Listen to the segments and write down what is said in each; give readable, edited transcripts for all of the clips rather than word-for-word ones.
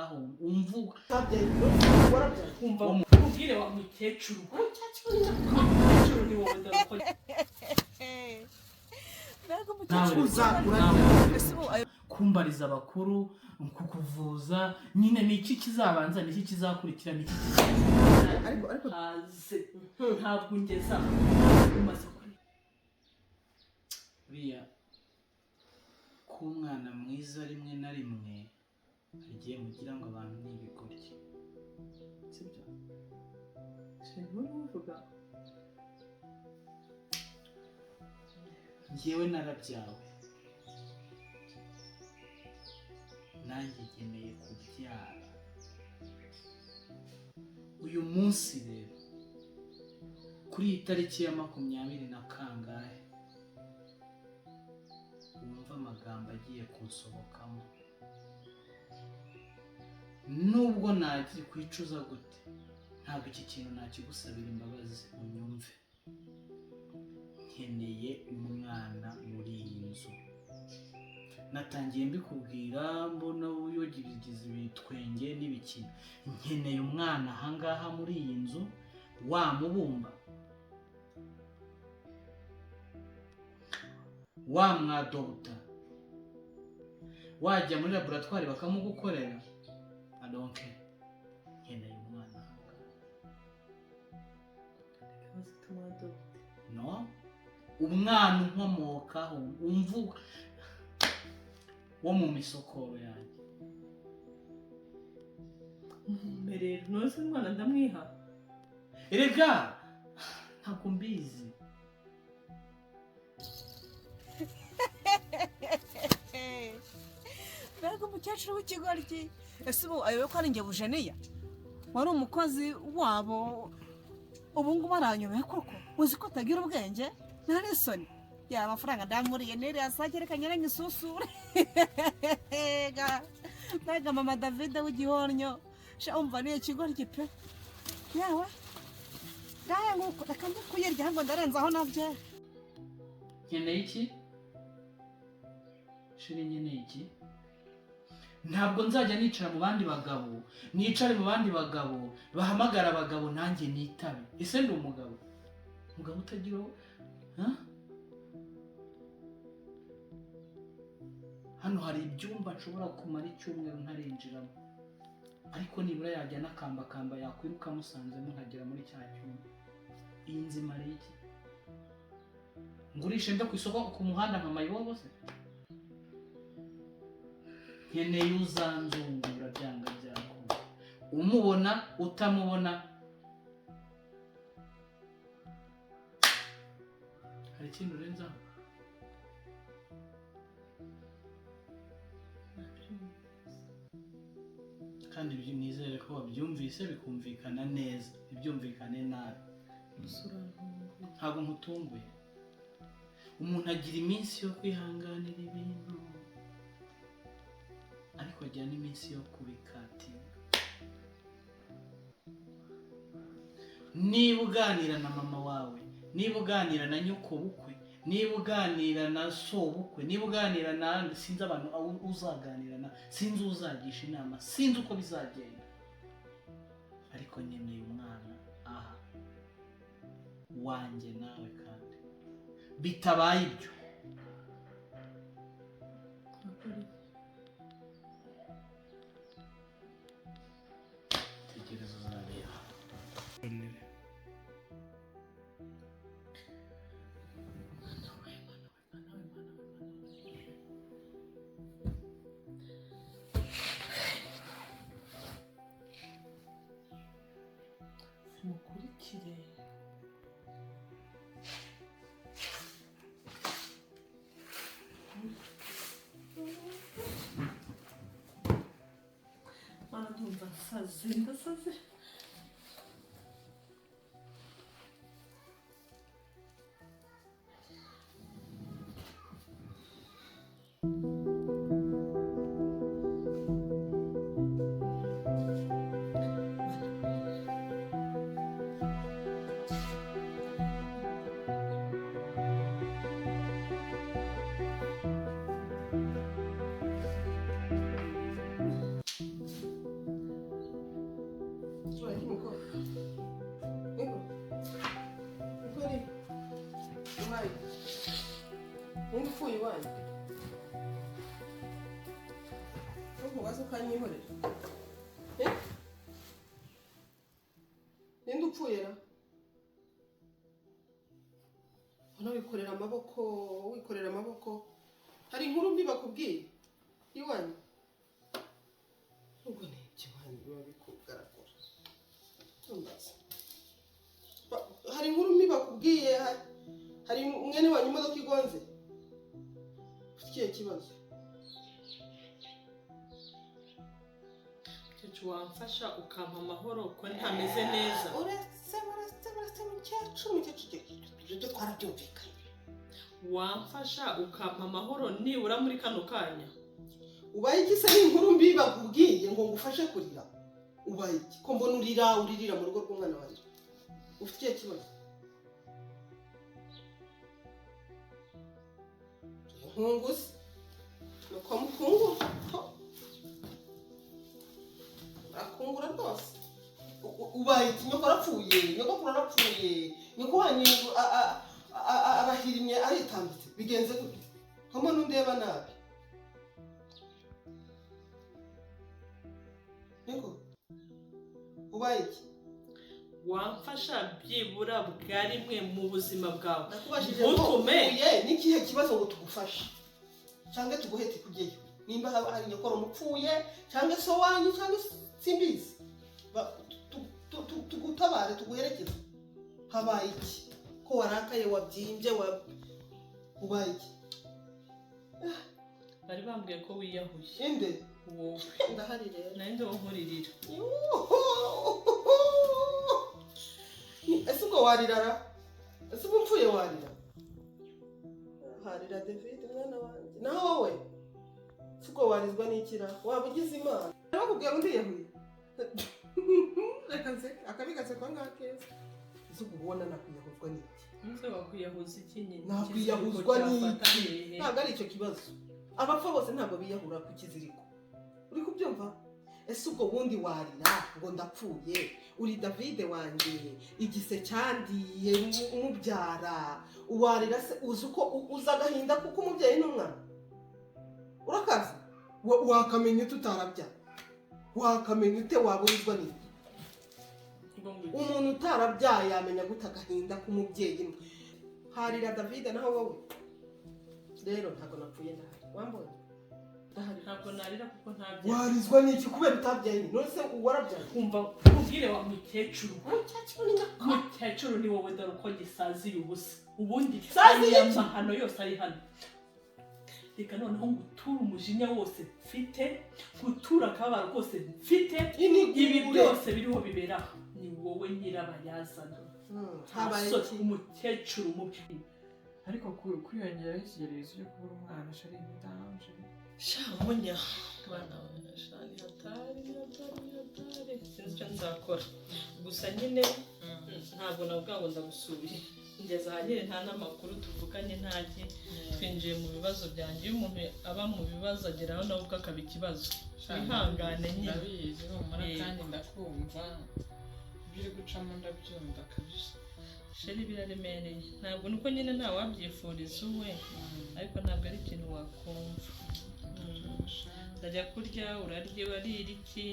nkomokaho umvuga umva ubwire wa mukecuru ni wowe ndakora kumbariza abakuru kukuvuza nyine ni iki kizabanza ni iki kizakurikira ni iki ariko ntabwo ngeza umaze kuri buriya ko umwana mwiza rimwe na rimwe hagiye mugira ngo abantu ni ibigoryi sibyo uvuga njyewe narabyawe nanjye nkeneye kubyara uyu munsi rero kuri iyi tariki ya 20 na kangahe wumva amagambo agiye kunsohokamo nubwo nagiye kwicuza gute ntabwo iki kintu nakigusabira imbabazi unyumve nkeneye umwana muri iyi nzu natangiye mbikubwira mbona uyogize ibitwenge n'ibiki nkeneye umwana ahangaha muri iyi nzu wamubumba wamwadota wajya muri laboratoire bakamugukorera adonke nkeneye umwana ahangaha no umwana unkomokaho umvuga wo mu misokoro yanjye merero nose umwana ndamwiha erega ntabwo mbizi mbega umukecuru w'ikigoryi ese ubu ayobe ko ari njye bujeniya wari umukozi wabo ubu ngubu aranyobeye koko uzi ko atagira ubwenge ntari isoni ya amafaranga ndamuriye niriya sake reka nyerenge isusure mbega mama David w'igihornyo sha umva niyo kigoryi pe yawe ngahe nguko reka njye kuyirya ngo ndarenzaho nabyo nkeneye iki shiri nkeneye iki ntabwo nzajya nicara mu bandi bagabo nicare mu bandi bagabo bahamagara abagabo nanjye nitabe ese ndi umugabo utagira hano hari ibyumba nshobora kumara icyumweru ntarinjiramo ariko nibura yajya n'akambakamba yakwiruka musanzemo nkagera muri cya cyumba iyi nzima ari iki ngurishe njya ku isoko ku muhanda nka mayibobo se nkeneye uzanzungura byanga byakunda umubona utamubona hari ikintu urenzaho kandi nizere ko wabyumvise bikumvikana neza ibyumvikane nabi ntabwo nkutunguye umuntu agira iminsi yo kwihanganira ibintu ariko agira n'iminsi yo kubikatinga niba uganira na mama wawe niba uganira na nyoko bukwe niba uganira na so bukwe niba uganira na sinzi abantu uzaganira na sinzi uzagisha inama sinzi uko bizagenda ariko nkeneye umwana aha wanjye nawe kandi bitabaye ibyo tegereza uzareba mukurikire mana ndumva ndasaze ubaye ninde upfuye iwanyu ntubaze ukanyihorera ninde upfuye ra wikorera amaboko hari inkuru mbi bakubwiye iwanyu ubwo ni ikiwanyu biba bikugaragara hari inkuru mbi bakubwiye hari mwene wanyu imodoka igonze ufite ikihe kibazo cyo wamfasha ukampa amahoro ko ntameze neza uretse mukecuru ibyo twarabyumvikanye wamfasha ukampa amahoro nibura muri kano kanya ubaye iki se n'inkuru mbi bakubwiye ngo ngufashe kurira ubaye iki ko mbona uririra mu rugo rw'umwana wanjye ufite ikihe kibazo nkunguzi nuko mukungura akungura rwose ubaye iki nyoko arapfuye nyogokuru arapfuye nyoko wanyu abahirimye aritambitse bigenze gute nkamo n'undeba nabi niko ubaye iki wamfasha byibura bwa rimwe mu buzima bwawe nakubajije ngo uye n'ikihe kibazo ngo tugufashe cyangwa tuguhete kujyayo nimba hari nyokoro mupfuye cyangwa so wanyu cyangwa simbizi tugutabare tuguherekeze habaye iki ko warakaye wabyimbye ubaye iki bari bambwiye ko wiyahuye inde wowe ndahari rero nande wankuririra ese ubwo warirara ese ubwo mpfuye warira harira David mwana wanjye naho wowe ese ubwo warizwa n'ikira waba ugize imana bakubwira ngo ndiyahuye reka nse akabi gasekwa ngakeza ese ubwo ubona nakwiyahuzwa n'iki nse wakwiyahuza iki nyine nakwiyahuzwa n'iki ntabwo ari icyo kibazo abapfa bose ntabwo biyahura ku kiziriko uri kubyumva ese ubwo bundi warira ngo ndapfuye uri David wanjye igise cyandiye umubyara uwarira se uzi uko uza agahinda kuko umubyeyi n'umwana urakaza wakamenya ute utarabyara wakamenya ute waburizwa n'iki umuntu utarabyaye yamenya gute agahinda k'umubyeyi mwe harira David naho wowe rero ntabwo napfuye ndahari wambonye ntabwo narira kuko ntabyaye warizwa n'iki kubera utabyaye none se warabyaye kumva ubwire wa mukecuru ni wowe dore uko gisaziye ubusa ubundi aya mahano yose ari hano reka noneho ngutura umujinya wose mfite ngutura akababaro kose mfite ibi byose biriho biberaho ni wowe nyirabayazana habaye umukecuru mubi ariko kwiyongeraho ikigeregezo cyo kubura umwana shari imidanje shamunya bana shani hatari sinzi icyo nzakora gusa nyine ntabwo navuga ngo ndagusubiye ngeze ahanyine nta n'amakuru tuvuganye ntajye twinjiye mu bibazo byanjye iyo umuntu aba mu bibazo ageraho nawe ubwo akaba ikibazo wihangane nyine ndabizi rumara kandi ndakumva ibyo uri gucamo ndabyumva kabisa sheri biraremereye ntabwo nuko nyine nta wabyifuriza uwe ariko ntabwo ari ikintu wakumva ndajya kurya urarya warira iki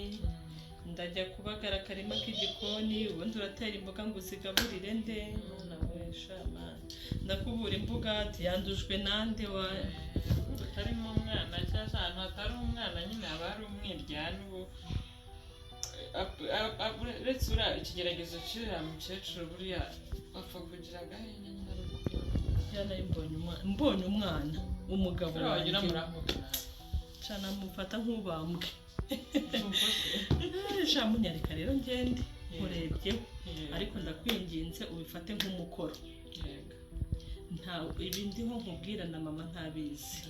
ndajya kubagara akarima k'igikoni ubundi uratera imboga ngo uzigaburire nde ndakubura imbuga yandujwe nande utarimo umwana cyangwa ahantu hatari umwana nyine haba hari umwiryane ubu uretse uriya ikigeragezo cy'uriya mukecuru buriya bapfa kugira agahinda nyine ari ukubona mbonye umwana umugabo wanjye uramuramuka cyane amufata nk'ubambwe shamunyarika rero ngende urebyeho ariko ndakwinginze ubifate nk'umukoro ibi ndiho nkubwira na mama ntabizi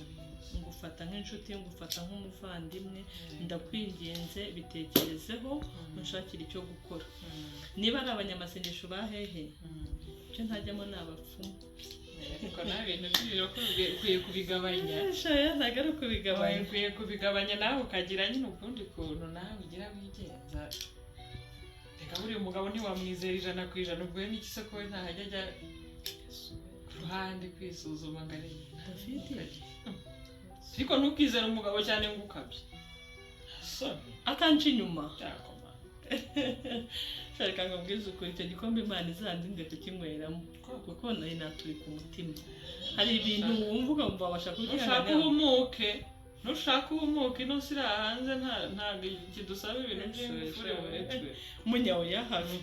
ngufata nk'inshuti ngufata nk'umuvandimwe ndakwinginze bitekerezeho ntushakire icyo gukora niba ari abanyamasengesho bahehe icyo ntajyamo ni abapfumu ariko nta bintu by'ibiro ukwiye kubigabanya ntabwo ari ukubigabanya ukwiye kubigabanya nawe ukagira nyine ukundi kuntu nawe ugira wigenza reka buriya umugabo ntiwamwizera 100% ubwo n'iki se ko we ntahajya ajya ruhande kwisuzuma ngari David ariko ntukizere umugabo cyane ngo ukabye soni akanca inyuma cyakoma shaka ngabwiza ukuri icyo gikombe Imana izandinde kukinyweramo kuko nari naturi ku mutima hari ibintu wumva ukumva wabasha kubyihanganira nushaka ubumuke ino sira hanze ntabwo kidusaba ibintu by'imfure munyawe yaharu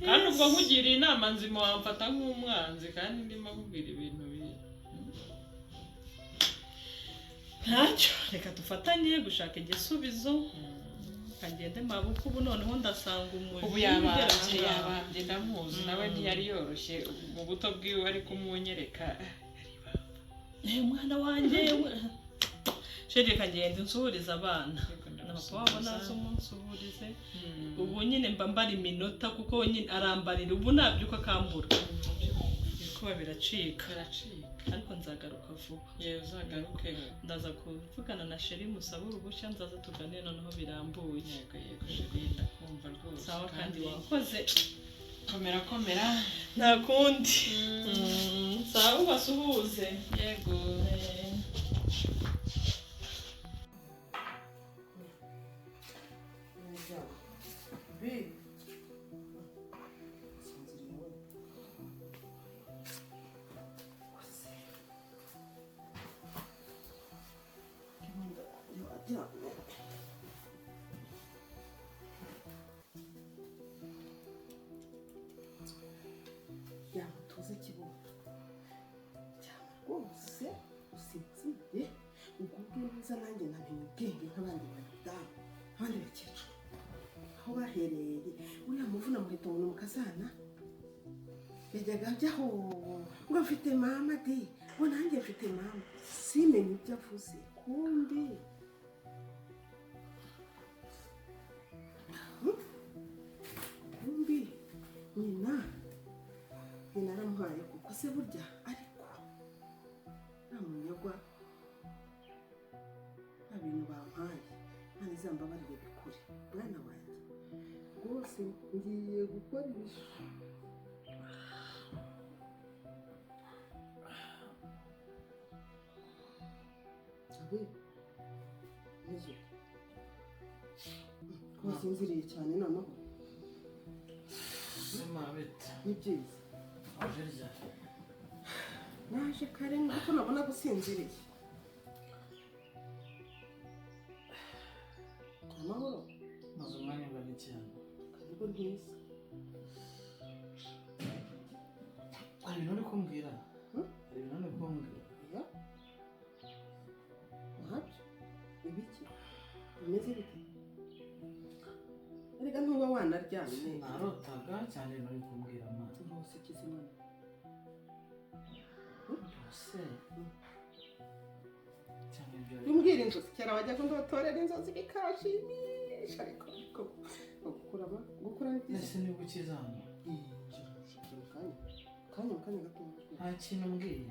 kandi ubwo nkugiriye inama nzima wamfata nk'umwanzi kandi ndimo nkubwira ibintu bibi ntacyo reka dufatanye gushaka igisubizo kagende mabuko ubu noneho ndasanga umuriro ubu yabambye ndamuzi nawe ntiyari yoroshye mu buto bwiwe ari kumunyereka umwana wanjye shege kagenda nsuhuriza abana na papa wabo nazo umunsuhurize ubu nyine mba mbara iminota kuko nyine arambarira ubu nabyuka akambura kuba biracika ariko nzagaruka vuba uzagaruke ndaza kuvugana na sheri musaba uruhushya nzaza tuganire noneho birambuye yego kumva rwose sawa kandi wakoze komera nta kundi sawa ubasuhuze yego yamutuze kibuga cyane rwose usinzire ugubwe neza nanjye namenye ubwenge nk'abandi badamu abandi bakecuru aho bahereye uriya muvuna mu gitondo mu kazana yajyaga ajyaho ngo mfite mama de ngo nanjye mfite mama simenye ibyo avuze kumbi nyina naramuhaye kuko se burya ariko nta munyagwa nta bintu bampaye nta nizambabarire bikure mwana wanjye rwose ngiye gukora ibisho abe nizo wasinziriye cyane noneho ni byiza naje kare kuko nabona gusinziriye amahoro maze umwanya ungana cyane karibu rwiza hari ibintu uri kumbwira hari ibintu uri kumbwira ya ntabyo ibiki bimeze bite erega ntuba wanaryamye narotaga cyane ibintu uri kumbwira amazi rwose kizimana rwose cyane ibyo umbwira inzozi kera wajyaga ndotorera inzozi bikashimisha ariko gukura ni byiza ese nibwo ukizana kanya gato nta kintu umbwiye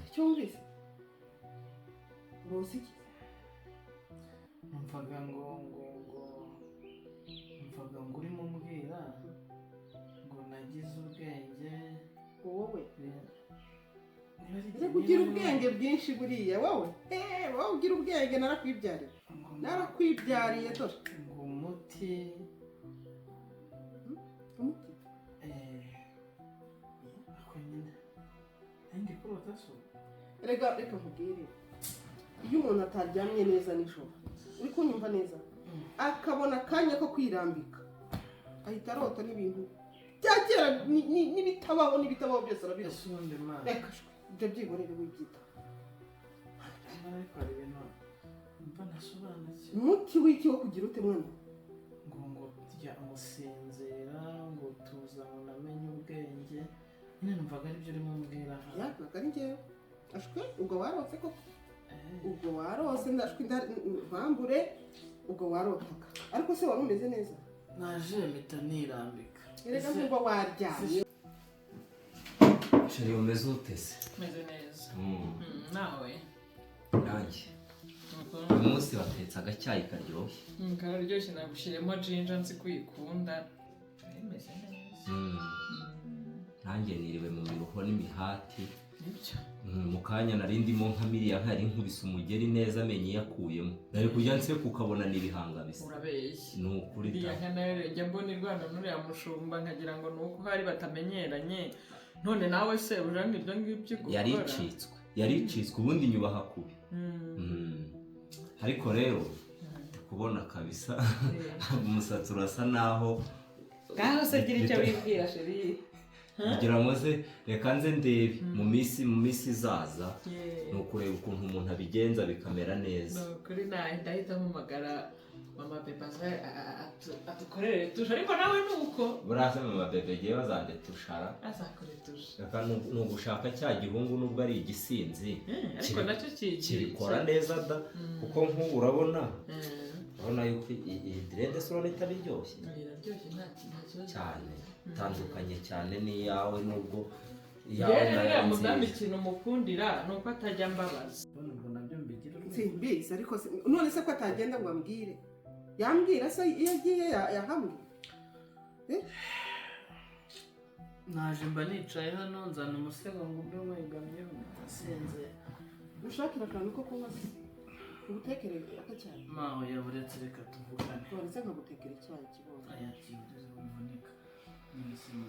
icyo wumvise rwose iki numvaga ngo urimo umbwira ngo nagize ubwenge wowe reka ugira ubwenge bwinshi buriya wowe ugira ubwenge narakwibyariye dore ngo umuti ako nyine nanjye kurota so reka nkubwire iyo umuntu ataryamye neza nijoro uri kunyumva neza akabona akanya ko kwirambika ahita arota n'ibintu bya kera n'ibitabaho byose arabirota ese ubundi mwana reka ibyo byigorere wibyita ariko hari ibintu mva nasobanukiwe umuti w'iki wo kugira ute mwana ngo sinzira ngo tuza ngo namenye ubwenge nyine numvaga aribyo urimo umbwira ntabwo ari njyewe ashwe ubwo warose koko ubwo warose bambure ubwo warotaga ariko se wari umeze neza naje mpita nirambika erega nubwo waryamye sheri umeze ute se meze neza nawe nanjye uyu munsi batetse agacyayi karyoshye kararyoshye nagushyiremo jinja nzi ko uyikunda imeze neza nanjye niriwe mu miruho n'imihati nibyo mu kanya nari ndimo nka miriya nkari nkubise umugeri neza amenye yakuyemo nari kujya nseka ukabona n'ibihanga bisa urabeshya ni ukuri iriya nka nayo njya mbona irwana n'uriya mushumba nkagira ngo ni uko hari batamenyeranye none nawe se uranga ibyo ngibyo gukora yaricitswe ubundi nyubaha kubi ariko rero ndi kubona kabisa umusatsi urasa naho ngaho se gira icyo wibwira sheri kugira ngo se reka nze ndebe mu minsi izaza ni ukureba ukuntu umuntu abigenza bikamera neza kuri ndahita mpamagara mama Bebe atukorere tusha ariko nawe ni uko burasa mama Bebe ngewe azandetushara azakore tusha reka ni ugushaka cya gihungu nubwo ari igisinzi ariko nacyo kibikora neza da kuko nk'ubu urabona yuko iyi direde sorone itabiryoshye biraryoshye nta kibazo cyane itandukanye cyane n'iyawe nubwo rero mudamu ikintu mukundira ni uko atajya mbabaza ubwo nabyo mbigira simbizi ariko none se ko atagenda ngo ambwire yambwira se iyo agiye yahamwe naje mba nicaye hano nzana umusego ngo mbe wegamye asinze ushakira akantu ko kunywa se ubutekereze akacyane maho yaburetse reka tuvugane uretse nkagutekera icyayi kibonye aya kiburiza bivunika n'ibisima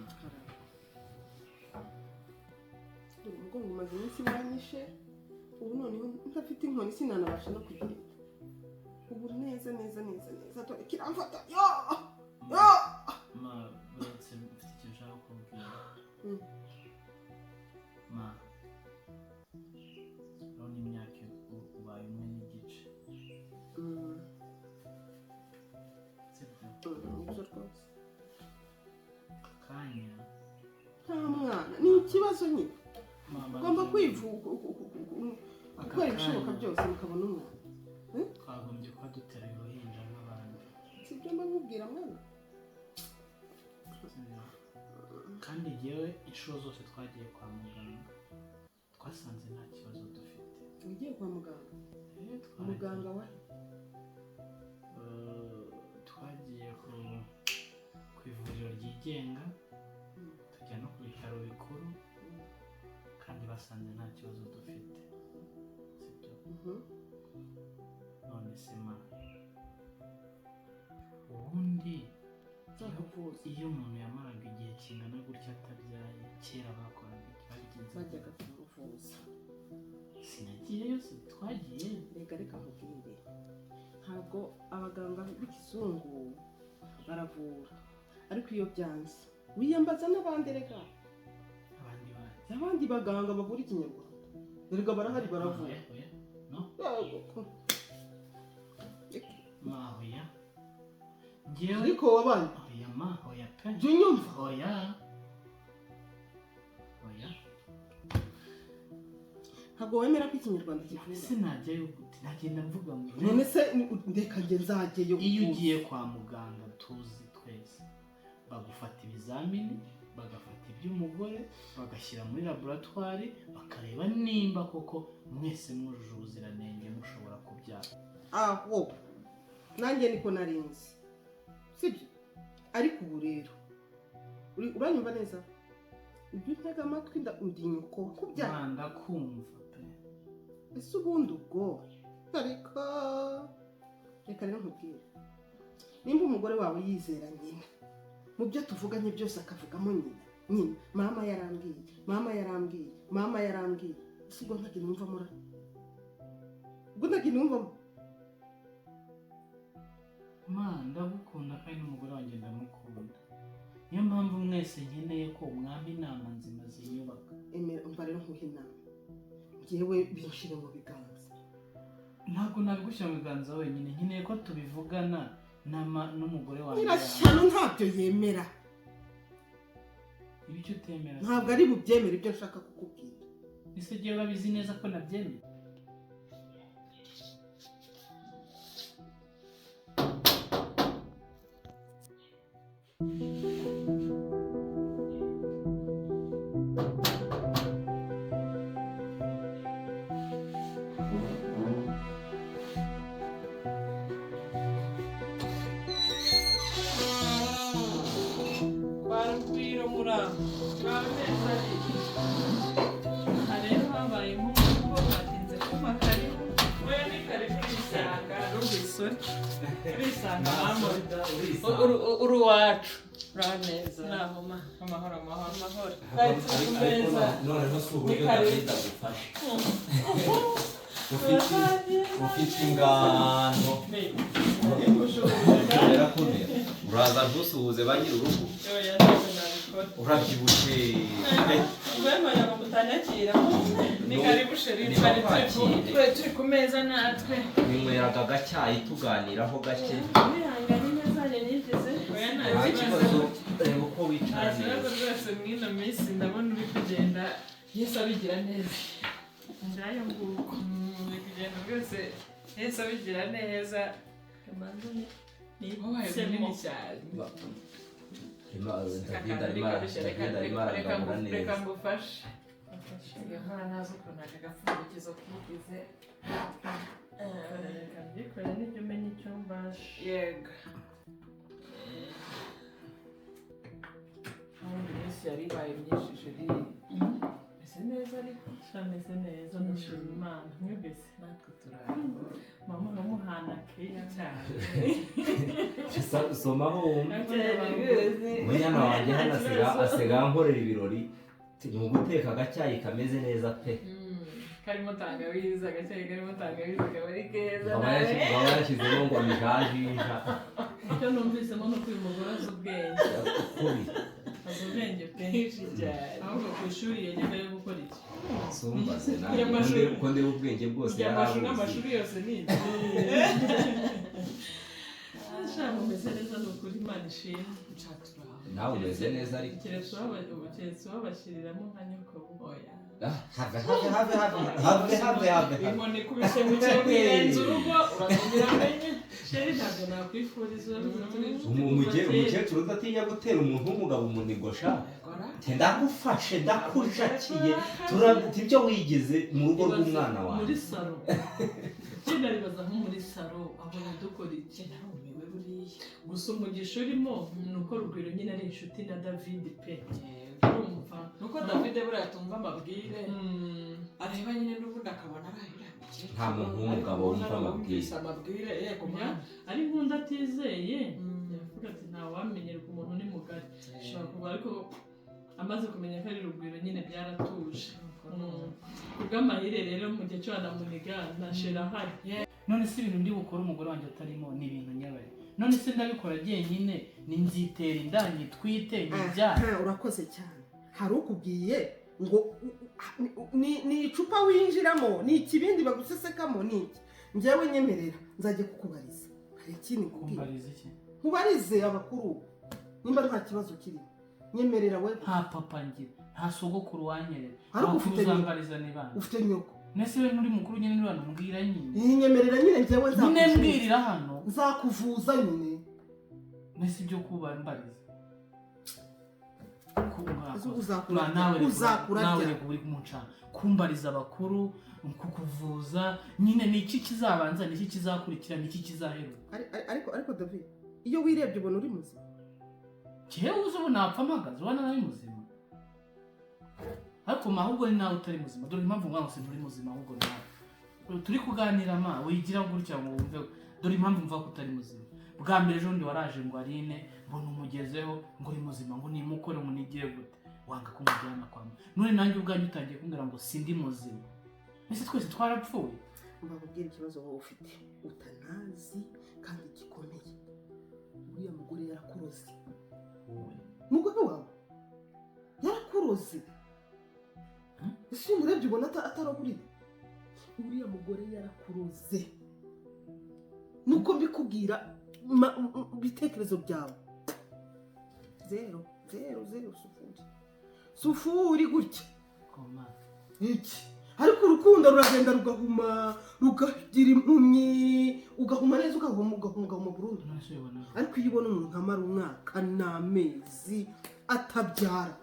umugongo umaze iminsi wanyishe ubu noneho ntafite inkoni sinanabasha no kugenda ubu neza kiramfata ma buretse mfite icyo nshaka kubwira ma urabona imyaka ubaye umwe n'igice sibyo nibyo rwose kanya nta mwana ni ikibazo nyine ugomba gukora ibishoboka byose mukabona umwana twagombye kuba duteruye uruhinja nk'abandi sibyo mba nkubwira mwana kandi yewe inshuro zose twagiye kwa muganga twasanze nta kibazo dufite ugiye kwa muganga muganga wa twagiye ku ivuriro ryigenga tujya no ku bitaro bikuru kandi basanze nta kibazo dufite sibyo none se ma ubundi iyo umuntu yamaraga igihe kingana gutya atabyaye kera bakoraga bajyaga kumuvuza sinagiyeyo se twagiye reka nkubwire ntabwo abaganga b'ikizungu baravura ariko iyo byanze wiyambaza n'abandi reka abandi baganga bavura ikinyarwanda erega barahari baravura mahoya ngewe ariko wabaye oya mahoya pe jya unyumva oya ntabwo wemera ko ikinyarwanda kivura sinajyayo nagenda mvuga ngo none se ndeka njye nzajyeyo iyo ugiye kwa muganga tuzi twese bagufata ibizamini bagafata iby'umugore bagashyira muri laboratwari bakareba nimba koko mwese mwujuje ubuziranenge mushobora kubyara aho nanjye niko narinzi sibyo ariko ubu rero uranyumva neza ujya utega amatwi ndi nyuko kubyara ndakumva pe ese ubundi ubwo reka rero nkubwire nimba umugore wawe yizera nyina mu byo tuvuganye byose akavugamo nyina mama yarambwiye ese ubwo ntagira numva mura ubwo ntagira numva ma ndagukunda kandi n'umugore wanjye ndamukunda niyo mpamvu mwese nkeneye ko mwampa inama nzima zinyubaka umva rero nkuhe inama ngewe binshyire mu biganza ntabwo nabigushyira mu biganza wenyine nkeneye ko tubivugana n'umugore wanjye nyirashyano ntabyo yemera ibyo utemera ntabwo ari bubyemere ibyo nshaka kukubwira ese igihe babizi neza ko nabyemera Para o Piro Murano. nukuri urisanga mama uri uwacu uraneza namama amahoro noneho si uburyo David agufasha ufite ingano uraza ntusuhuze ba nyir'urugo urabyibushye ni karibu sheri turi ku meza natwe ninyweraga agacyayi tuganiraho gake wihangane ntazajya nigeze nta kibazo reba uko wicara nta kibazo rwose mw'ino minsi ndabona uri kugenda Yesu abigira neza ngayo nguko uri kugenda rwose Yesu abigira neza wabaye munini cyane reka ngufashe nkora ntazi ukuntu aka gapfundikizo kigize reka mbikore n'ibyo umenya icyo mbasha yego ubundi iminsi yari ibaye myinshi jeri meze neza ariko ameze neza nishima Imana mwebese natwe turaramba mama uramuhana keya cyane somaho wumva munyana wanjye hano asigaye ankorera ibirori mu guteka agacyayi kameze neza pe karimo tangawizi agacyayi karimo tangawizi kaba ari keza baba yashyizemo ngo amijajija icyo numvisemo ni uko uyu mugore azi ubwenge kubi azi ubwenge pe cyane ahubwo ku ishuri yajyaga yo gukora iki sumbaze nawe uko ndeba ubwenge bwose yarabuze n'amashuri yose ni iki ashaka umeze neza ni ukuri Imana ishimwe nawe umeze neza ariko keretse wabashyiriramo nka nyoko bumoya have inkoni ikubise mu kirere irenze urugo urakugira amenye sheri ntabwo nakwifuriza umukecuru udatinya gutera umuntu w'umugabo umunigosha ndagufashe ndakushakiye turabita ibyo wigize mu rugo rw'umwana wawe muri salo genda ribaza nko muri salo aho dukora iki gusa umugisha urimo ni uko Rugwiro nyine ari inshuti na David pe urumva nuko David buriya tumva amabwire areba nyine n'ubundi akabona arahira nta muntu w'umugabo wumva amabwire yego ari nkunda atizeye yavuga ati ntawamenyera ku muntu ni mugari ashobora kuba ariko amaze kumenya ko ari Rugwiro nyine byaratuje kubw'amahire rero mu gihe cyo anamuniga na shera ahari none se ibintu ndi bukora umugore wanjye atarimo ni ibintu nyabaye none se ndabikora jyenyine ni nzitera inda nyitwite nyibyara urakoze cyane hari ukubwiye ngo ni icupa winjiramo ni ikibindi bagusesekamo ni iki njyewe nyemerera nzajya kukubariza hari ikindi kumbariza iki nkubarize abakuru nimba nta kibazo kirimo nyemerera we nta papa ngira nta sogokuru wanyerera ariko ufite nyoko nese we nuri mukuru nyine n'abantu mbwira nyine nyemerera nyine njyewe nyine mbwirira hano nzakuvuza nyine nese ibyo kuba mbariza nawe reka uri kumucana kumbariza abakuru kukuvuza nyine ni iki kizabanza ni iki kizakurikira ni iki kizaheruka ariko David iyo wirebye ubona uri muzima jewe uzi ubu napfa mpagaze ubona nari muzima ariko ahubwo ni nawe utari muzima dore impamvu mwana wose nturi muzima ahubwo nawe turi kuganira ma wigira gutya ngo wumve dore impamvu mva ko utari muzima bwa mbere ejo ndi waraje ngo Aline mbona umugezeho ngo uri muzima ngo nimukore ngo nigire gute wanga kumujyana kwa mwe none nanjye ubwanjye utangiye kumbwira ngo sindi muzima ese twese twarapfuye mbabwira ikibazo wowe ufite utanazi kandi gikomeye uriya mugore yarakuroze umugore wawe yarakuroze ese iyo umurebye ubona ataraburiye uriya mugore yarakuroze nuko mbikubwira ibitekerezo byawe zero sufuri gutya iki ariko urukundo ruragenda rugahuma rukagira impumyi ugahuma neza ugahuma burundu ariko iyo ubona umuntu amara umwaka n'amezi atabyara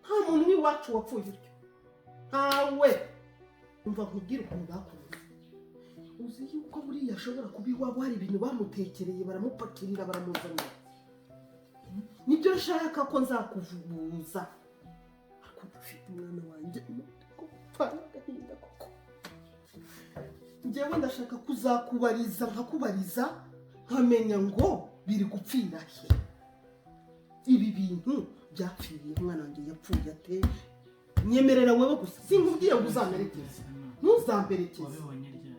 nta muntu w'iwacu wapfuye utyo ntawe umva nkubwire ukuntu bakuroze uzi yuko buriya ashobora kuba iwabo hari ibintu bamutekereye baramupakirira baramuzanira nibyo nshaka ko nzakuvuza ariko ufite umwana wanjye ko pfana agahinda koko njye njyewe ndashaka kuzakubariza nkakubariza nkamenya ngo biri gupfira he ibi bintu byapfiriye umwana wanjye yapfuye ate nyemerera wowe gusa sinkubwiye ngo uzamperekeze ntuzamperekeze wabibonye ryari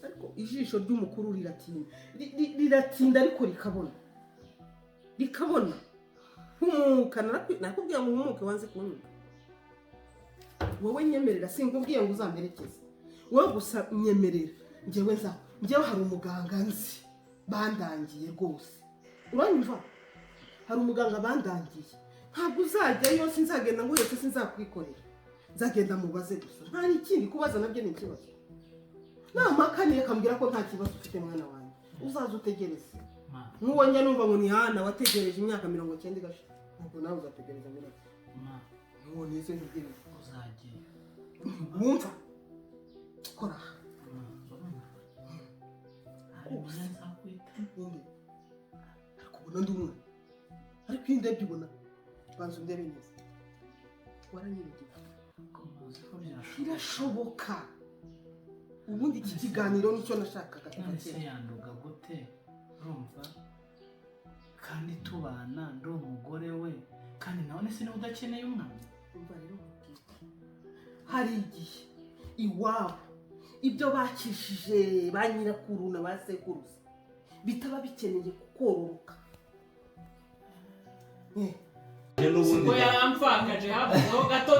ariko ijisho ry'umukuru riratinda ariko rikabona humuka nakubwiye ngo uhumuke wanze kunyumva wowe nyemerera sinkubwiye ngo uzamperekeze wowe gusa nyemerera njyewe hari umuganga nzi bandangiye rwose uranyumva hari umuganga bandangiye ntabwo uzajyayo sinzagenda ngo wese sinzakwikorera nzagenda mubaze gusa nta n'ikindi kubaza nabyo ni ikibazo namakaniye akambwira ko nta kibazo ufite mwana wanjye uzaza utegereze nk'uwo njya numva ngo ni hana wategereje imyaka 90 igashira ntabwo nawe uzategereza miraka nk'uwo nize ntegereje uzagiye wumva kora ariko ubona ndi umwe ariko iyo ndebye ubona banza undebe neza waranyibagiwe birashoboka ubundi iki kiganiro nicyo nashakaga nonese yanduga gute urumva kandi tubana ndi umugore we kandi nawe se niba udakeneye umwana umva rero hari igihe iwabo ibyo bakishije ba nyirakuru na ba sekuruza bitaba bikeneye kukororoka ngo yaramfakaje havuyeho gato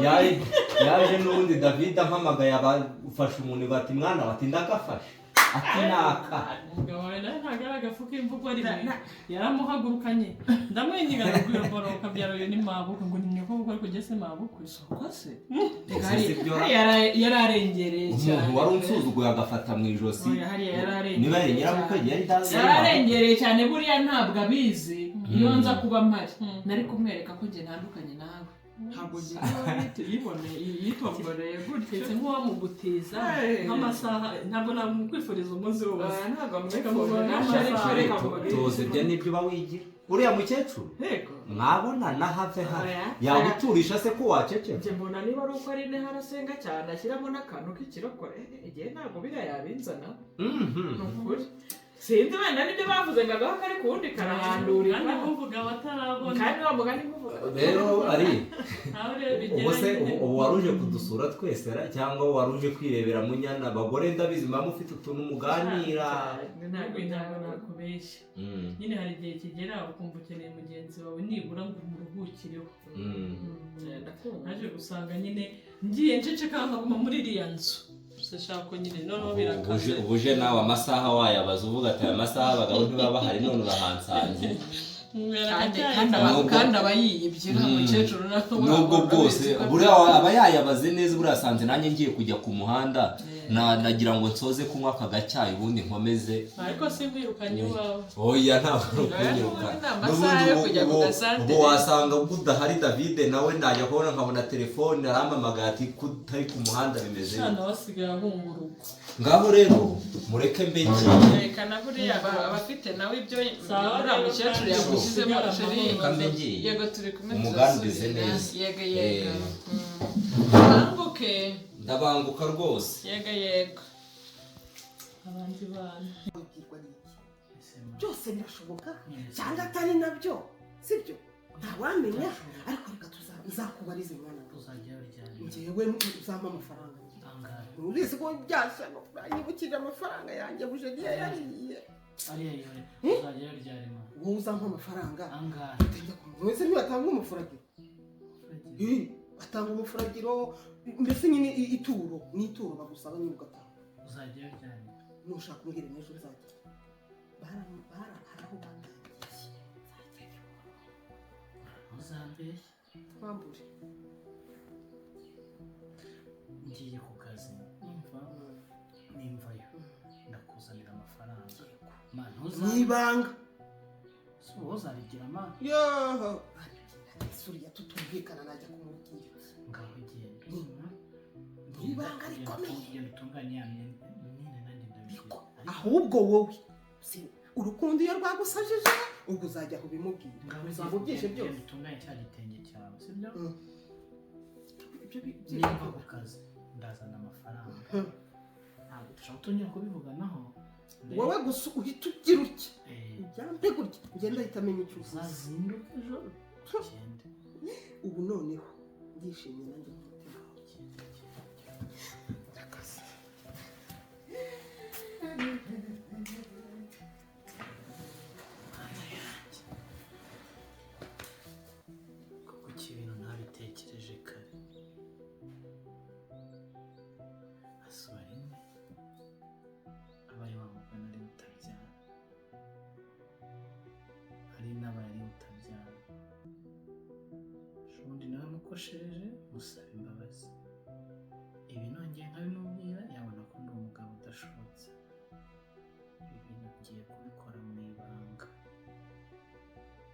yaje n'ubundi David ampamagaye abafashe umuntu bati mwana bati ndagafashe ati naka umugabo wawe nawe ntabwo ari agafu k'imvugo rimwe yaramuhagurukanye ndamwenyiga kuyoboroka byaro ni mabuko ngo ni nyoko kuko ariko gese mabuko isoko se yararengereye cyane umuntu wari unsuzuguye agafata mu ijosi niba yari nyirabukwe yari yararengereye cyane buriya ntabwo abizi iyo nza kuba mpari nari kumwereka ko njye ntandukanye nawe ntabwo yiboneye yitomboreye gutya nk'uwamugutiza nk'amasaha ntabwo namukwifuriza umunsi wose ntabwo tuzi ibyo nibyo uba wigira uriya mukecuru mwabonana have yaguturisha se ko waceceka njye mbona niba ari uko ari intebe arasenga cyane ashyiramo n'akantu k'ikirokore igihe ntabwo biriya yabinzana ni ukuri sinzi wenda nibyo bavuze ngo agaho kari ku wundi karahandurira kandi kuvuga batarabona kandi wa mugani kuvuga rero ari ubu waruje kudusura twese cyangwa waruje kwirebera munyana abagore ndabizi mba mufite utuntu muganira ntabwo nakubeshya nyine hari igihe kigera ukumva ukeneye mugenzi wawe nibura ngo umuruhukireho naje gusanga nyine ngiye nceceka nkaguma muri iriya nzu sashako nyine noneho birakaze ubuje nawe amasaha wayabaza uvuga ati aya masaha abagabo ntibaba bahari none urahansanze kandi aba yiyibye nta mukecuru nubwo bwose buriya aba yayabaze neza buriya asanze nanjye ngiye kujya ku muhanda nagira ngo nsoze kunywa aka gacyayi ubundi nkomeze ariko sinkwirukanye iwawe oya ntabwo ukwirukana ubu wasanga ubwo udahari David nawe najya kubona nkabona telefone arampamagaye ati kutari ku muhanda bimeze cyane wasigaye ahunga urugo ngaho rero mureke mbege rekana buriya abafite nawe ibyo uriya mukecuru yagushyizemo yego turi kumwe umuganirize neza yego banguke ndabanguka rwose yego abandi bana byose birashoboka cyangwa atari nabyo sibyo ntawamenya ariko reka tuzakubarize mwana njyewe uzampa amafaranga urizi ko byashyano uranyibukije amafaranga yanjye buje niyo yariye wowe uzampa amafaranga wese ntibatanga umufuragiro batanga umufuragiro mbese nyine ituro ni ituro bagusaba nyine ugatanga uzajyayo ryari nushaka umbwire n'ejo uzajya baraho bandangiye uzambeshya twambure ngiye ku kazi nimvayo ndakuzanira amafaranga n'ibanga si wowe uzarigira ma yoho suriya tutumvikana najya kumubwira ngaho genda n'ibanga rikomeye genda utunganye ya myenda nyine nanjye ndabikora ahubwo wowe urukundo iyo rwagusajije ubwo uzajya kubimubwira uzamubwishe byose genda utunganye cya gitenge cyawe sibyo nimva ku kazi ndazana amafaranga ntabwo dushobora kutongera kubivuganaho wowe gusa uhita ugira utya ujyampe gutya ngenda ahita amenya icyo uvuze uzazinduka ejo tugende ubu noneho ndishimye nanjye ku mutima kuko ibintu ntabitekereje kare asura rimwe abaye wa mugore nari utabyara hari n'abari utabyara ubundi nawe mukoshereje musaba imbabazi ibi nongeye nkabimubwira yabona ko ndi umugabo udashobotse ibi bintu ngiye kubikora mu ibanga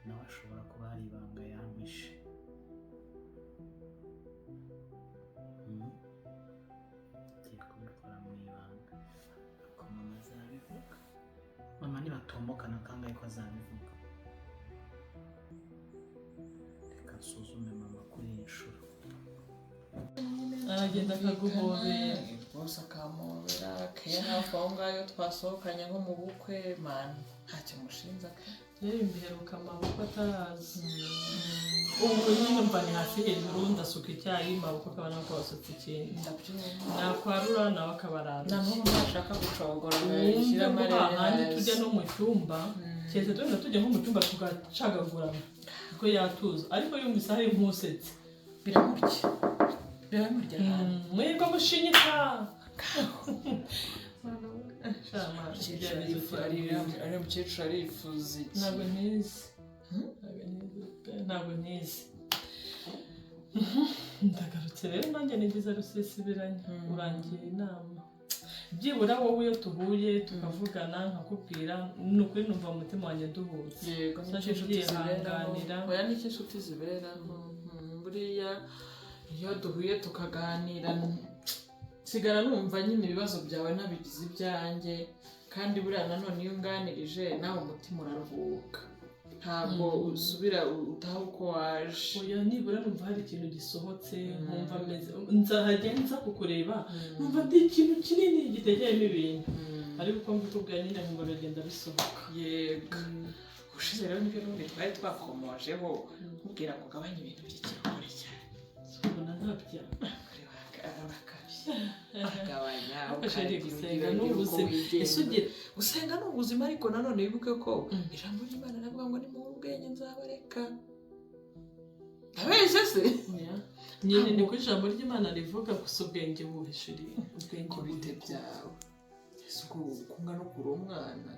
nawe ashobora kuba hari ibanga yampishe ngiye kubikora mu ibanga ariko mama azabivuga mama nibatombokana kangahe ko azabivuga reka nsuzume mama kuri iyi nshuro aragenda akaguhobera rwose akamuhobera kera hafi aho ngaho twasohokanye nko mu bukwe mani ntacyo mushinja rero imbiheruka amaboko atarazi ubu nyine mva ni hasi hejuru ndasuka icyayi maboko akaba nako basutse ikindi nakwarura nawe akabarara na n'ubu ntashaka gucogora yishyira amarebe handi tujya no mu cyumba cyese tujya nko mu cyumba tugacagagurana kuko yatuza ariko yumvise hari nk'usetse biramurya mwebwe mushinyika ari umukecuru arifuza iki ntabwo ntizi ndagarutse rero nanjye nigize rusisibiranye urangira inama byibura wowe iyo tuhuye tukavugana nkakubwira ni ukuri numva mu mutima wanjye duhutse yego byihanganira oya n'icyo inshuti ziberaho buriya iyo duhuye tukaganira sigara numva nyine ibibazo byawe ntabigize ibyanjye kandi buriya nanone iyo unganirije nawe umutima uraruhuka ntabwo usubira utaha uko waje oya nibura numva hari ikintu gisohotse nkumva meze nzahagenza kukureba numva ndi ikintu kinini gitegeyemo ibintu ariko uko mbikubwira nyine nkumva biragenda bisohoka yego ushize rero nibyo n'ubundi twari twakomojeho nkubwira ngo ugabanye ibintu by'ikirahuri cyane ubona ntabya agabanya gusenga n'ubuzima gusenga ni ubuzima ariko nanone wibuke ko ijambo ry'Imana ravuga ngo ni mu ubwenge nzabareka abeshye se nyine ni ko ijambo ry'Imana rivuga gusa ubwenge buhishuriye ubwenge bite byawe ese kunga no kuri umwana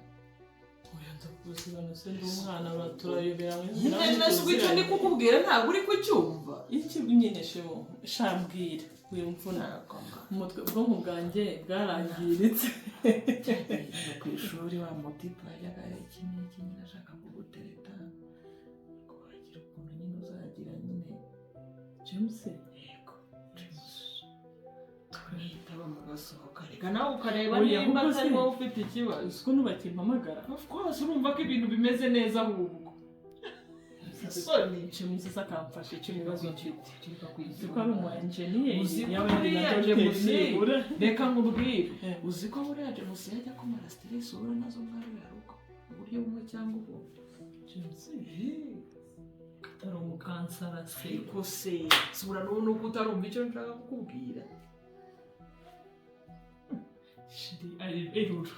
oya ndakubuzima nase ndi umwana baturayobera nyine icyo ndi kukubwira ntabwo uri kucyumva iki nyine sheho shambwira wimvuna umutwe ubwonko bwanjye bwarangiritse ku ishuri wa mutipa yagaye iki n'iki nyine ashaka kugutereta ko wagira ukuntu nyine uzagira nyine James yego twitaba mu gasohoka reka nawe ukareba nimba atari wowe ufite ikibazo uko nubakimpamagara of course urumva ko ibintu bimeze neza ahubwo soni James akamfasha icyo ibibazo mfite kuko ari umu engineer yawe naje musibura reka nkubwire uzi ko buriya James yajya kumara stress ubura nazo mwari yaruko uburyo bumwe cyangwa ubundi James katari umukansara se ko se subura nuko utarumva icyo nshaka kukubwira shiri ari eruro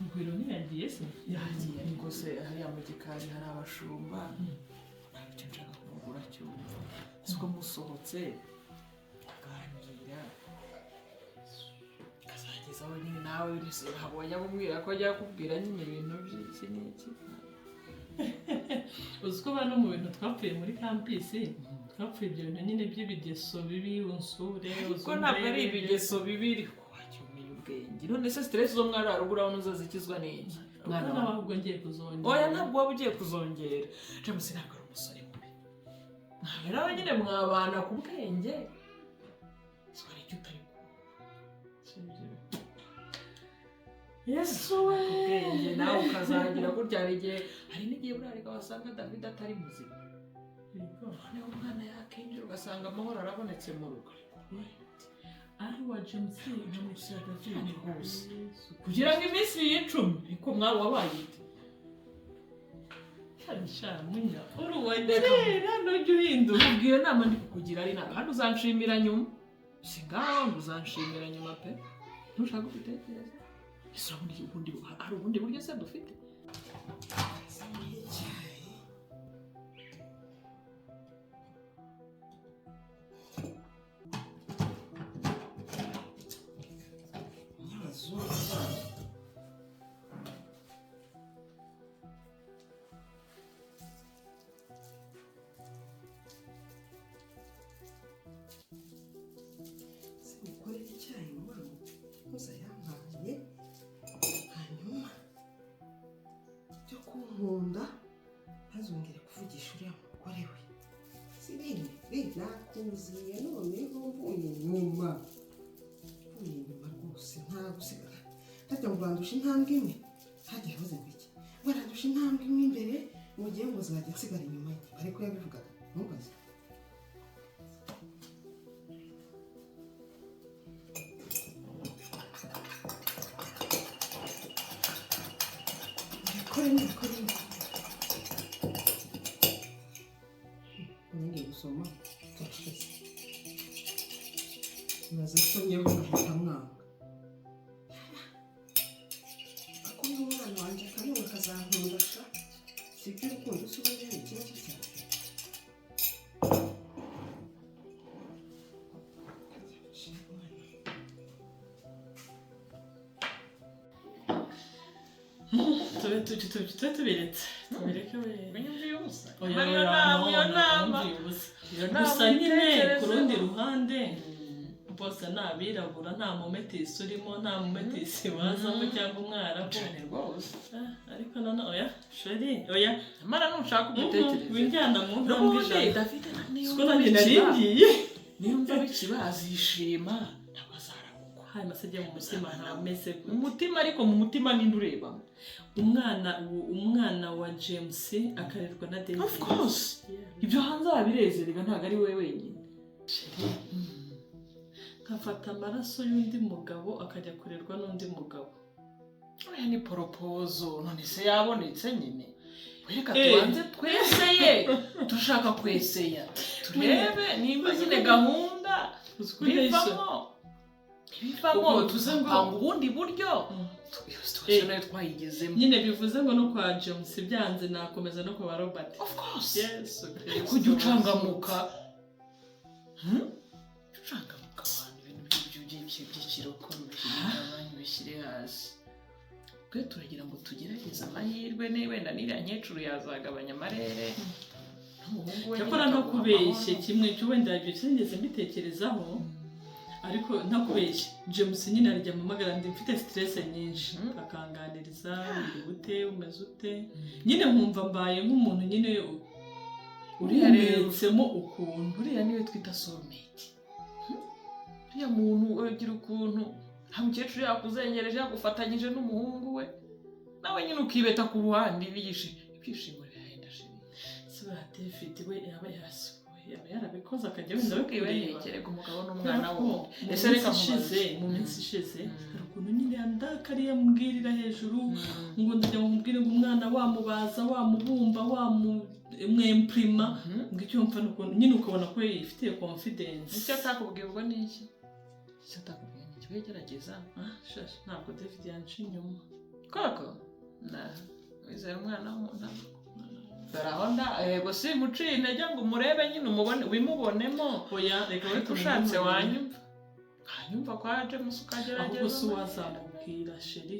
ngwiro ntiyagiye se yagiye ariko se hariya mu gikari hari abashumba ntabwo nshaka kumugura cyumva siko musohotse aganira kazagezaho nyine nawe ntabwo wajya kumubwira ko ajya kubwira nyine ibintu by'iki n'iki uzi ko bano mu bintu twapfuye muri kampisi twapfuye ibyo bintu nyine by'ibigeso bibi unsure ko ntabwo ari ibigeso bibiri ubwenge none se stress zo mwari haruguru aho uzazikizwa n'iki mwana wawe ahubwo ngiye kuzongera oya ntabwo waba ugiye kuzongera James ntabwo ari umusore mubi ntabwo rero nyine mwabana ku bwenge so hari icyo utari yesu we ubwenge nawe ukazagira gutya hari n'igihe burareka wasanga David atari muzima noneho umwana yakinjira ugasanga amahoro arabonetse mu rugo ari uwa James nkamushyira David hose kugira ngo iminsi y'icumi niko mwari wabaye munya uri uwa kera nujya uhindura ubwo iyo nama ndi kukugira ari nawe hano uzanshimira nyuma si ngaho uzanshimira nyuma pe ntushaka kubitekereza ese hari ubundi buryo se dufite nkunda ntazongere kuvugisha uriya mugore we sirine nakuziye noneho mvuye inyuma rwose nta gusigara hajya ngo urandusha intambwe imwe hagiye hoze ngo iki barandusha intambwe imwe imbere mu gihe ngo zajya nsigara inyuma ye ariko yabivugaga ntubaze gusoma maze nsomye nkamwanga akunda umwana wanjye akamwanga akazankunda sha si iby'urukundo usubiye ni ikibazo cyane tubiretse tubireke we ubusa gusa nyine ku rundi ruhande bose ni abirabura nta mumetisi urimo nta mumetisi wazamo cyangwa umwarabu ariko none oya sheri oya mara nushaka kubitekereza winjyana mu ntambwe ijana David siko nanjye naringiye niyo mva ikibazishima ntabwo azaragukwa hari masajya mu mutima ntameze umutima ariko mu mutima ninde ureba umwana wa James akarerwa na David of course ibyo hanze abirezerega ntabwo ari we wenyine nkafata amaraso y'undi mugabo akajya kurerwa n'undi mugabo oya ni poropozo none se yabonetse nyine reka tubanze tweseye dushaka kweseya turebe nimba nyine gahunda bivamo tuzapanga ubundi buryo nayo twayigezemo nyine bivuze ngo no kwa James byanze nakomeza no kwa Robert of course yes kujya ucangamuka ucangamuka abantu ibintu by'ikiroko bishyire hasi twe turagira ngo tugerageze amahirwe wenda n'iriya nkecuru yazagabanya amarere cyakora ntakubeshye kimwe cyo wenda ibyo sinigeze mbitekerezaho ariko ntakubeshye James nyine arajya amamagara ndi mfite stress nyinshi akanganiriza ute umeze ute nyine nkumva mbaye nk'umuntu nyine uriyaretsemo ukuntu uriya niwe twita soulmate uriya muntu ugira ukuntu nta mukecuru yakuzengereje yagufatanyije n'umuhungu we nawe nyine ukibeta ku ruhande ibyishimo birahenda shiri sura David we yaba yarabikoze akajya wenda kereka umugabo n'umwana we ese reka mu minsi ishize hari ukuntu nyine yandakariye amubwirira hejuru ngo ndajya mubwire ngo umwana wamubaza wamubumba wamumwemprima ngo icyo mfa n'ukuntu nyine ukabona ko yifitiye confidence icyo atakubwirwa n'iki icyo atakubwira ni ikigo gerageza ntabwo David yanca inyuma koko wizera umwana w'umuntu barahonda yego si muciye intege ngo umurebe nyine umubone wimubonemo oya reka we ushatse wanyumva hanyumva kwa James ukagerageza ahubwo si wazamubwira sheri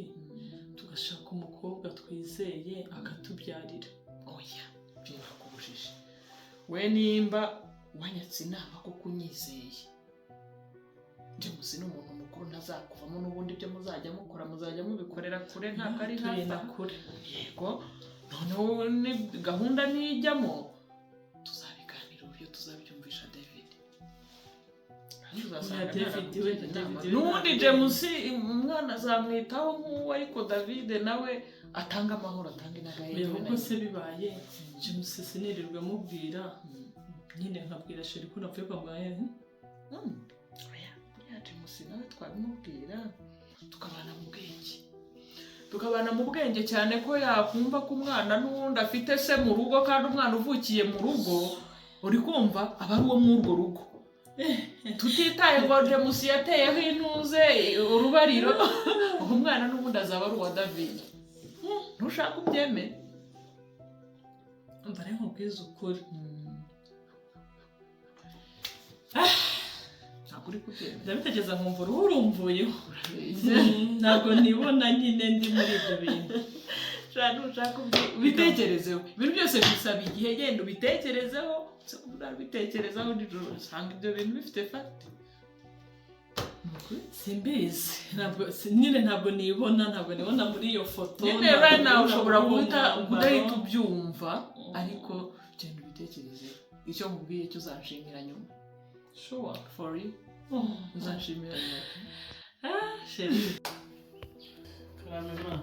tugashaka umukobwa twizeye akatubyarira oya byenda kubujije we nimba wanyatse inama kuko unyizeye James ni umuntu mukuru ntazakuvamo n'ubundi ibyo muzajya mukora muzajya mubikorera kure ntabwo ari hafi kure yego noneho ni gahunda nijyamo tuzabiganira uburyo tuzabyumvisha David n'ubundi James umwana azamwitaho nk'uwo ariko David nawe atanga amahoro atanga inagahenge kuko se bibaye James sinirirwe mubwira nyine nkabwira sheri ko napfuye kwa muganga James nawe twabimubwira tukabana mu bwenge cyane ko yakumva ko umwana n'uwundi afite se mu rugo kandi umwana uvukiye mu rugo uri kumva aba ari uwo muri urwo rugo tutitaye ngo James yateyeho intuze urubariro uwo mwana n'ubundi azaba ari uwa David ntushaka ubyemere umva rero nkubwiza ukuri ntabwo uri kubyemera ndabitekereza nkumva uruhu rumvuyeho ntabwo nibona nyine ndi muri ibyo bintu ntushaka ubitekerezeho ibintu byose bisaba igihe genda ubitekerezeho ubitekerezaho nijoro usanga ibyo bintu bifite fagiti simbizi ntabwo nibona muri iyo foto nyine right now ushobora kudahita ubyumva ariko genda ubitekerezeho icyo nkubwiye cyo uzanshimira nyuma sure for you uzanshimira nyuma sheri karamema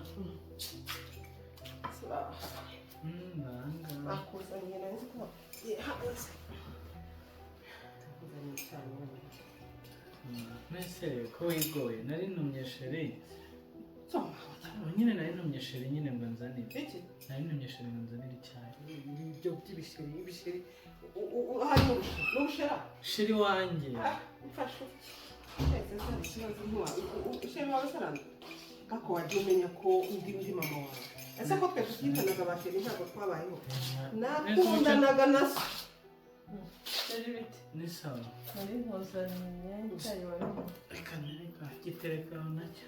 bakuzaniye neza ko yahagaze bakuzaniye cyane mbese ko wigoye nari numye sheri nyine nari numye sheri nyine ngo nzanire iki nari numye sheri ngo nzanire icyayi ibyo by'ibisheri hari n'ubushera sheri wanjye mfashe sheri wawe saranda ako wagiye umenya ko undi mama wawe ese ko twe tutitanaga ba sheri ntabwo twabayeho nakundanaga na so ni sawa nari nkuzaniye icyayi warimo reka giterekaho nacyo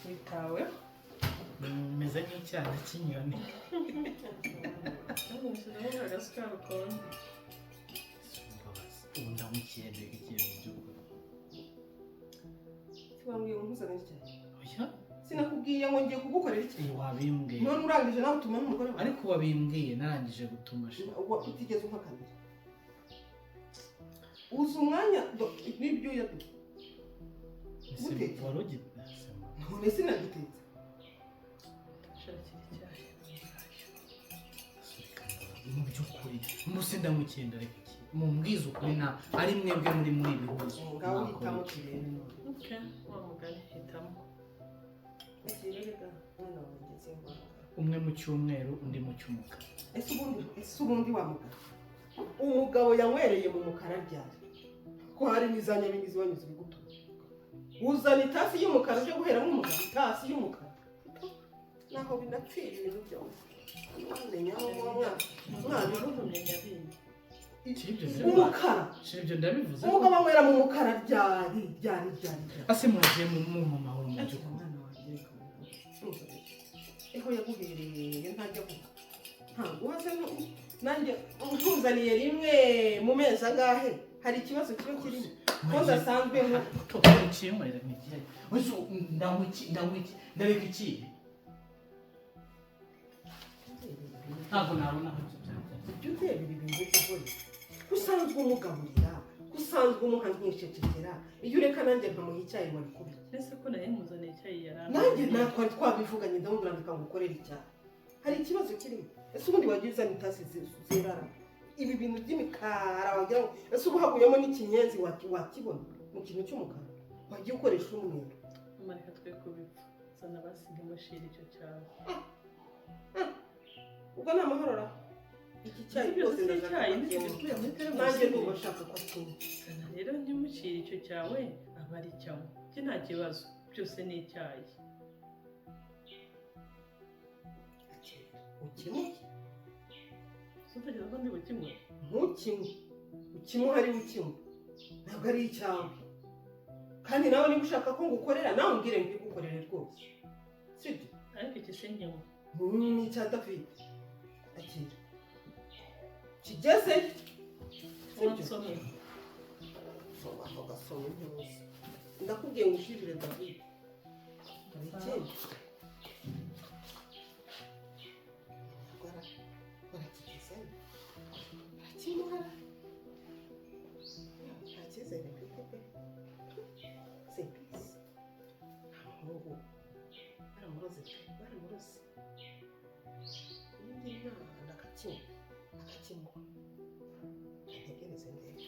witaweho meze nk'icyana cy'inyoni nshyizeho agasukari ukonje ubu ndamukiye mbega igihe mu by'ukuri wambwiye ngo nkuzanire icyayi oya sinakubwiye ngo ngiye kugukorera iki wabimbwiye none urangije nawe utuma n'umugore wawe ariko wabimbwiye narangije gutuma sheri utigeze umpakanira uzi umwanya n'ibyuya guteka wari ugitetse none sinagitetse shakira icyayi mu by'ukuri mbese ndamukiye ndareka iki mumbwize ukuri nta ari mwebwe muri ibibazo ngaho hitamo kirebe okay wa mugani hitamo ikirega mwana wanjye zingwanga umwe mu cyumweru undi mu cy'umukara ese ubundi wa mugabo umugabo yanywereye mu mukara ryari ko hari n'izanyabingizi wanyuze ibigutu uzana itasi y'umukara byo guheramo umugabo itasi y'umukara naho binapfira ibintu byose mwana umukara ibyo ndabivuze umugabo anywera mu mukara ryari ase mugiye mu mahoro mu by'ukuri mwana wanjye eho yaguhereye ntajya kuba ntabwo uhaze nanjye nkuzaniye rimwe mu mezi angahe hari ikibazo kiba kirimo ko ndasanzwe ikinywera ni igihe wese ndareka iki ntabwo nabona aho ibyo urebera ibintu by'ukuri usanzwe umugaburira usanzwe umuha nk'icecekera iyo ureka nanjye nkamuha icyayi wari kubi ese ko nawe nkuzaniye icyayi yaramye nanjye natwari twabivuganye ndamubwira ngo ngukorere icyayi hari ikibazo kirimo ese ubundi wagiye uzana itasi zirara ibi bintu by'imikara wagira ngo ese uba uhaguyemo n'ikinyenzi wakibona mu kintu cy'umukara wagiye ukoresha umweru amareka twe kubipfa zana basiga amashira icyo cyawe ubwo ni amahoro iki cyayi rwose nanjye ndumva nshaka ko akinywa rero ntimucire icyo cyawe aba ari cyawe iki nta kibazo byose ni icyayi ukimuke sintekereza ko ndi bukinywe ntukinywe ukimuha ari ukinywe ntabwo ari icyawe kandi nawe niba ushaka ko ngukorera nawe umbwire ngo ngukorere rwose sibyo ariko iki si nkewe ni icya David akira kigeze sibyo soma ntuzi ndakubwiye ngo ushirire David hari ikindi barakigezemo barakimuha nta cyizere mfite pe simbizi ahubwo baramuroze indi mwana ndakakimuha ntegereze ndebe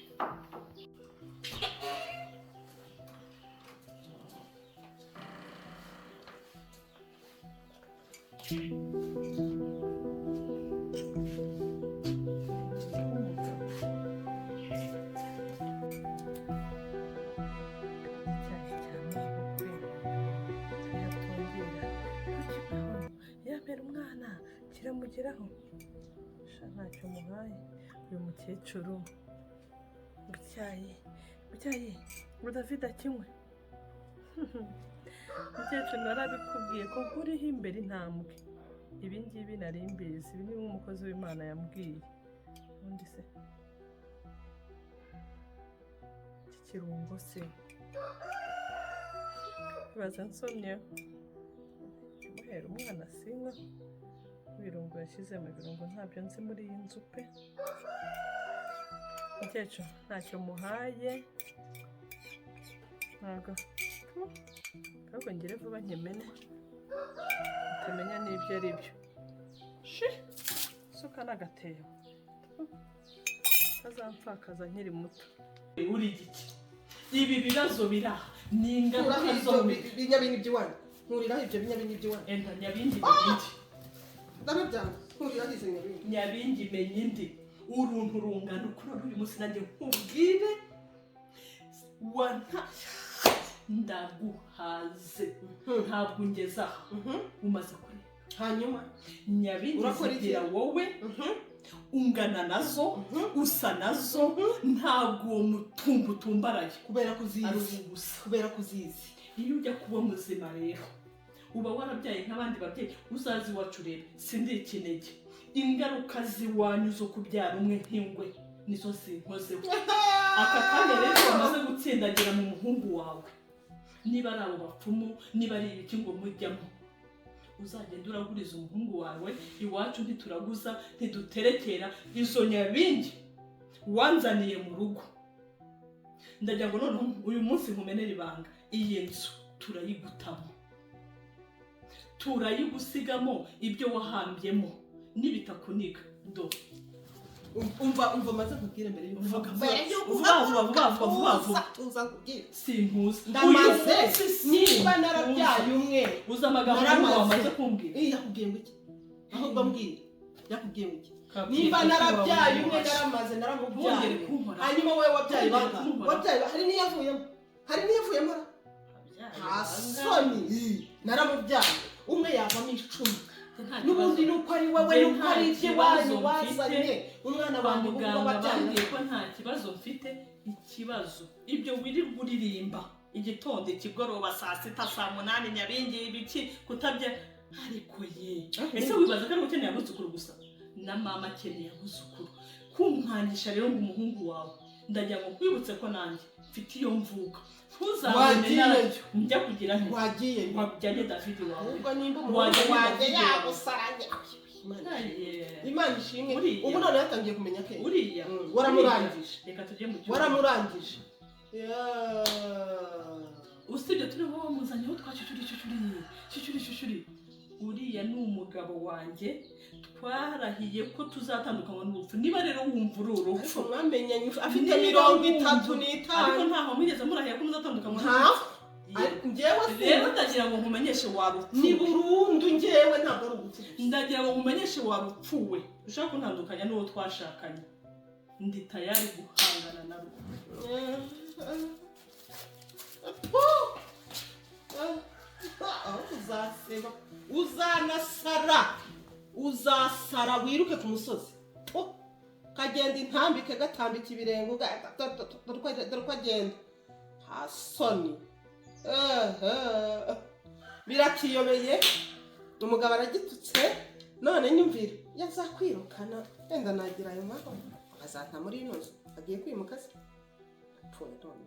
yambera umwana kiramugeraho sha ntacyo muhaye uyu mukecuru bucyayi ngo David akinywe mukecuru narabikubwiye ko nkuriho imbere intambwe ibi ngibi nari mbizi ibi ni umukozi w'Imana yambwiye ubundi se iki kirungo se baza nsomye muhera umwana sinywa ibirungo yashyize mu birungo ntabyo nzi muri iyi nzu pe mukecuru ntacyo muhaye ntabwo ahubwo ngire vuba nkemene utamenya n'ibyo ari byo suka n'agatebo kazampfakaza nkiri muto uri igiki ibi bibazo biraha ni ingaruka zo binyabingi by'iwanyu nkuriraho ibyo binyabingi by'iwanyu enda nyabingi menyindi ndababyanga nkuriraho izo nyabingi nyabingi menyindi uruntu rungana ukuri uyu munsi nanjye nkubwire ndaguhaze ntabwo ngeze aha umaze kureba hanyuma nyabingi zigira wowe ungana nazo usa nazo ntabwo uwo mutungo utumbaraye kubera ko ari uzizi ubusa kubera ko uzizi iyo ujya kuba muzima rero uba warabyaye nk'abandi babyeyi uzazi iwacu rero sindi ikinege ingaruka z'iwanyu zo kubyara umwe nk'ingwe nizo zinkozeho aka kanya rero wamaze gutsindagira mu muhungu wawe niba ari abo bapfumu niba ari ibiki ngo mujyamo uzagenda uraguriza umuhungu wawe iwacu ntituraguza ntiduterekera izo nyabingi wanzaniye mu rugo ndagira ngo noneho uyu munsi nkumenera ibanga iyi nzu turayigutamo turayigusigamo ibyo wahambyemo nibitakuniga do umva maze kubwira mbere y'uko vuba tuza kubwira simpuza ndamaze niba narabyaye umwe uza amagambo wamaze kumbwira yakubwiye ngo iki ahubwo mbwira yakubwiye ngo iki niba narabyaye umwe naramaze naramubyaye hanyuma wowe wabyaye banga wabyaye hari n'iyavuyemo hasoni naramubyaye umwe yavamo 10 n'ubundi nuko ari wowe nuko ari iby'iwanyu wazanye umwana wanjye kuko bambwiye ko nta kibazo mfite ikibazo ibyo wirirwa uririmba igitondo ikigoroba saa sita saa munani nyabingi ibiki kutabye ariko ye ese wibaza ko ari ukeneye abuzukuru gusa na mama akeneye abuzukuru kumwanisha rero ngo umuhungu wawe ndagira ngo kwibutse ko nanjye mfite iyo mvuga ntuzabone naryo njya kugira nti wagiye wajyanye David wawe ubwo nimba umuhungu wanjye yagusaranye Imana ishimwe ubu none yatangiye kumenya ke uriya waramurangije reka tujye mu cyumba waramurangije usibye turiho wamuzanyeho twacucuri uriya ni umugabo wanjye twarahiye ko tuzatandukanywa n'urupfu niba rero wumva uri urupfu mwamenyanye afite 35 ariko ntaho mugeze murahiye ko muzatandukanywa n'urupfu njyewe rero ndagira ngo nkumenyeshe warupfuwe ni burundu njyewe ntabwo ari urupfu ndagira ngo nkumenyeshe warupfuwe ushaka kuntandukanya n'uwo twashakanye ndi tayari guhangana na rwo uzaseba uzasara wiruke ku musozi kagenda intambike gatambika ibirengo dore ko agenda hasoni birakiyobeye umugabo aragitutse none nyumvira yazakwirukana wenda nagira ayo mahoro azanta muri ino nzu agiye kwimuka se apfuye none